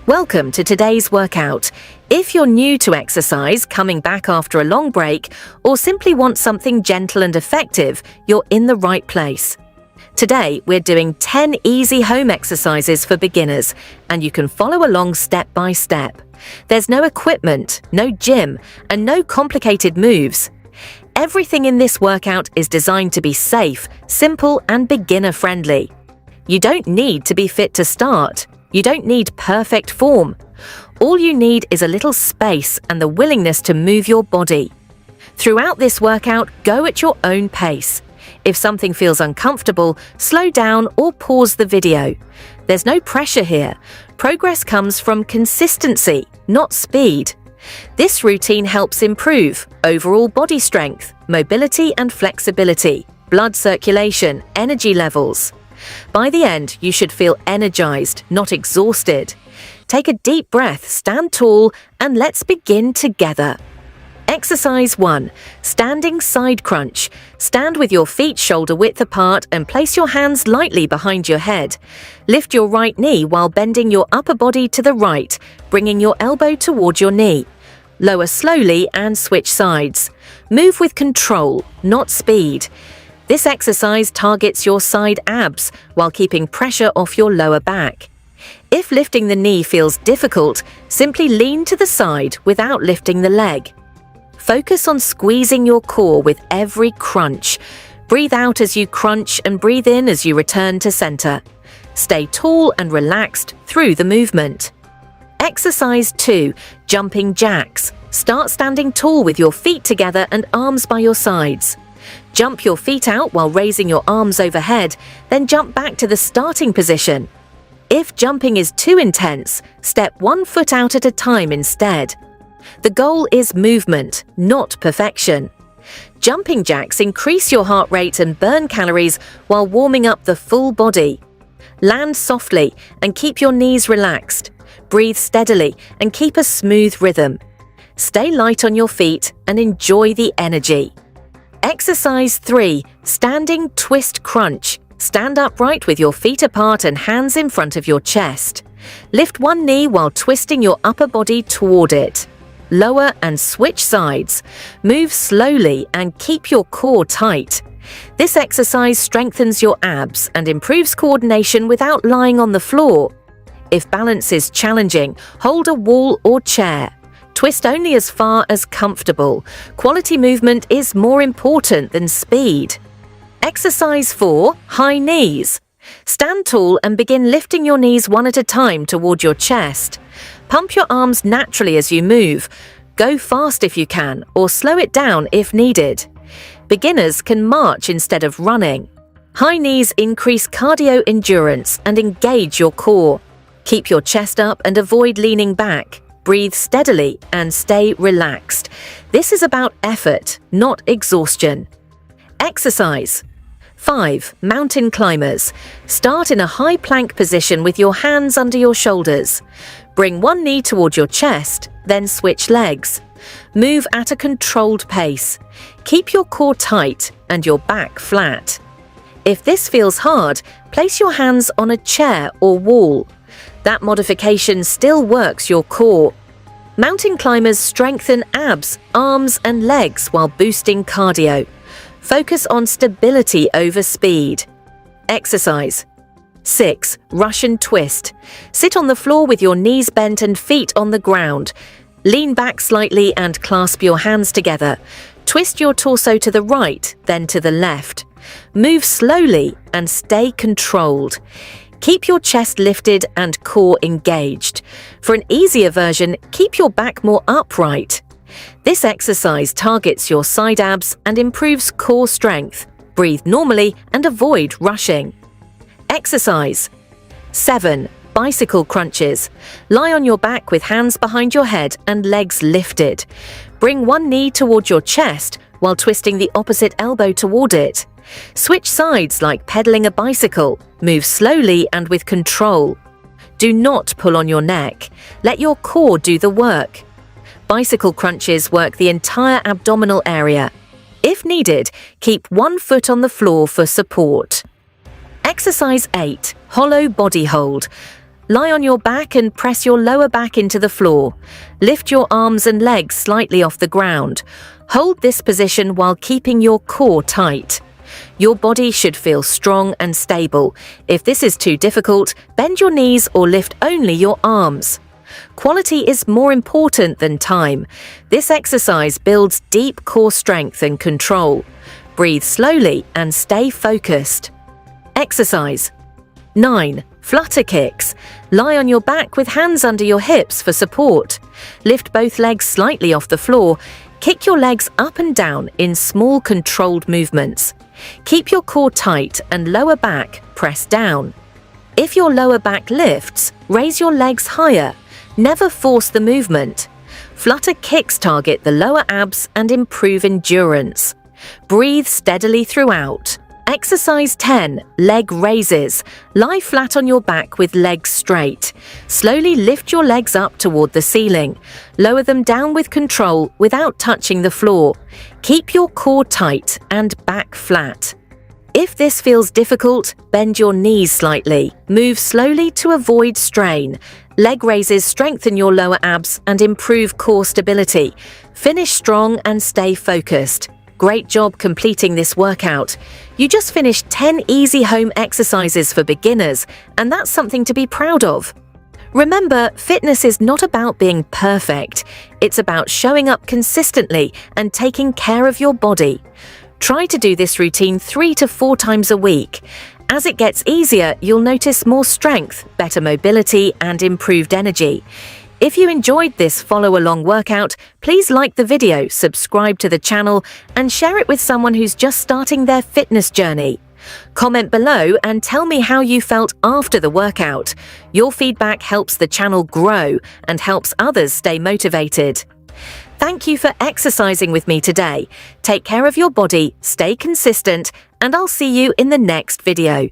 Welcome to today's workout. If you're new to exercise, coming back after a long break, or simply want something gentle and effective, you're in the right place. Today, we're doing 10 easy home exercises for beginners, and you can follow along step by step. There's no equipment, no gym, and no complicated moves. Everything in this workout is designed to be safe, simple, and beginner-friendly. You don't need to be fit to start. You don't need perfect form. All you need is a little space and the willingness to move your body. Throughout this workout, go at your own pace. If something feels uncomfortable, slow down or pause the video. There's no pressure here. Progress comes from consistency, not speed. This routine helps improve overall body strength, mobility and flexibility, blood circulation, energy levels. By the end, you should feel energized, not exhausted. Take a deep breath, stand tall, and let's begin together. Exercise 1. Standing side crunch. Stand with your feet shoulder width apart and place your hands lightly behind your head. Lift your right knee while bending your upper body to the right, bringing your elbow toward your knee. Lower slowly and switch sides. Move with control, not speed. This exercise targets your side abs while keeping pressure off your lower back. If lifting the knee feels difficult, simply lean to the side without lifting the leg. Focus on squeezing your core with every crunch. Breathe out as you crunch and breathe in as you return to center. Stay tall and relaxed through the movement. Exercise 2. Jumping jacks. Start standing tall with your feet together and arms by your sides. Jump your feet out while raising your arms overhead, then jump back to the starting position. If jumping is too intense, step one foot out at a time instead. The goal is movement, not perfection. Jumping jacks increase your heart rate and burn calories while warming up the full body. Land softly and keep your knees relaxed. Breathe steadily and keep a smooth rhythm. Stay light on your feet and enjoy the energy. Exercise 3. Standing twist crunch. Stand upright with your feet apart and hands in front of your chest. Lift one knee while twisting your upper body toward it. Lower and switch sides. Move slowly and keep your core tight. This exercise strengthens your abs and improves coordination without lying on the floor. If balance is challenging, hold a wall or chair. Twist only as far as comfortable. Quality movement is more important than speed. Exercise 4. High knees. Stand tall and begin lifting your knees one at a time toward your chest. Pump your arms naturally as you move. Go fast if you can, or slow it down if needed. Beginners can march instead of running. High knees increase cardio endurance and engage your core. Keep your chest up and avoid leaning back. Breathe steadily and stay relaxed. This is about effort, not exhaustion. Exercise 5. Mountain climbers. Start in a high plank position with your hands under your shoulders. Bring one knee toward your chest, then switch legs. Move at a controlled pace. Keep your core tight and your back flat. If this feels hard, place your hands on a chair or wall. That modification still works your core. Mountain climbers strengthen abs, arms, and legs while boosting cardio. Focus on stability over speed. Exercise 6. Russian twist. Sit on the floor with your knees bent and feet on the ground. Lean back slightly and clasp your hands together. Twist your torso to the right, then to the left. Move slowly and stay controlled. Keep your chest lifted and core engaged. For an easier version, keep your back more upright. This exercise targets your side abs and improves core strength. Breathe normally and avoid rushing. Exercise 7. Bicycle crunches. Lie on your back with hands behind your head and legs lifted. Bring one knee toward your chest while twisting the opposite elbow toward it. Switch sides like pedaling a bicycle. Move slowly and with control. Do not pull on your neck. Let your core do the work. Bicycle crunches work the entire abdominal area. If needed, keep one foot on the floor for support. Exercise 8. Hollow body hold. Lie on your back and press your lower back into the floor. Lift your arms and legs slightly off the ground. Hold this position while keeping your core tight. Your body should feel strong and stable. If this is too difficult, bend your knees or lift only your arms. Quality is more important than time. This exercise builds deep core strength and control. Breathe slowly and stay focused. Exercise 9. Flutter kicks. Lie on your back with hands under your hips for support. Lift both legs slightly off the floor. Kick your legs up and down in small controlled movements. Keep your core tight and lower back pressed down. If your lower back lifts, raise your legs higher. Never force the movement. Flutter kicks target the lower abs and improve endurance. Breathe steadily throughout. Exercise 10. Leg raises. Lie flat on your back with legs straight. Slowly lift your legs up toward the ceiling. Lower them down with control without touching the floor. Keep your core tight and back flat. If this feels difficult, bend your knees slightly. Move slowly to avoid strain. Leg raises strengthen your lower abs and improve core stability. Finish strong and stay focused. Great job completing this workout. You just finished 10 easy home exercises for beginners, and that's something to be proud of. Remember, fitness is not about being perfect. It's about showing up consistently and taking care of your body. Try to do this routine 3 to 4 times a week. As it gets easier, you'll notice more strength, better mobility, and improved energy. If you enjoyed this follow-along workout, please like the video, subscribe to the channel, and share it with someone who's just starting their fitness journey. Comment below and tell me how you felt after the workout. Your feedback helps the channel grow and helps others stay motivated. Thank you for exercising with me today. Take care of your body, stay consistent, and I'll see you in the next video.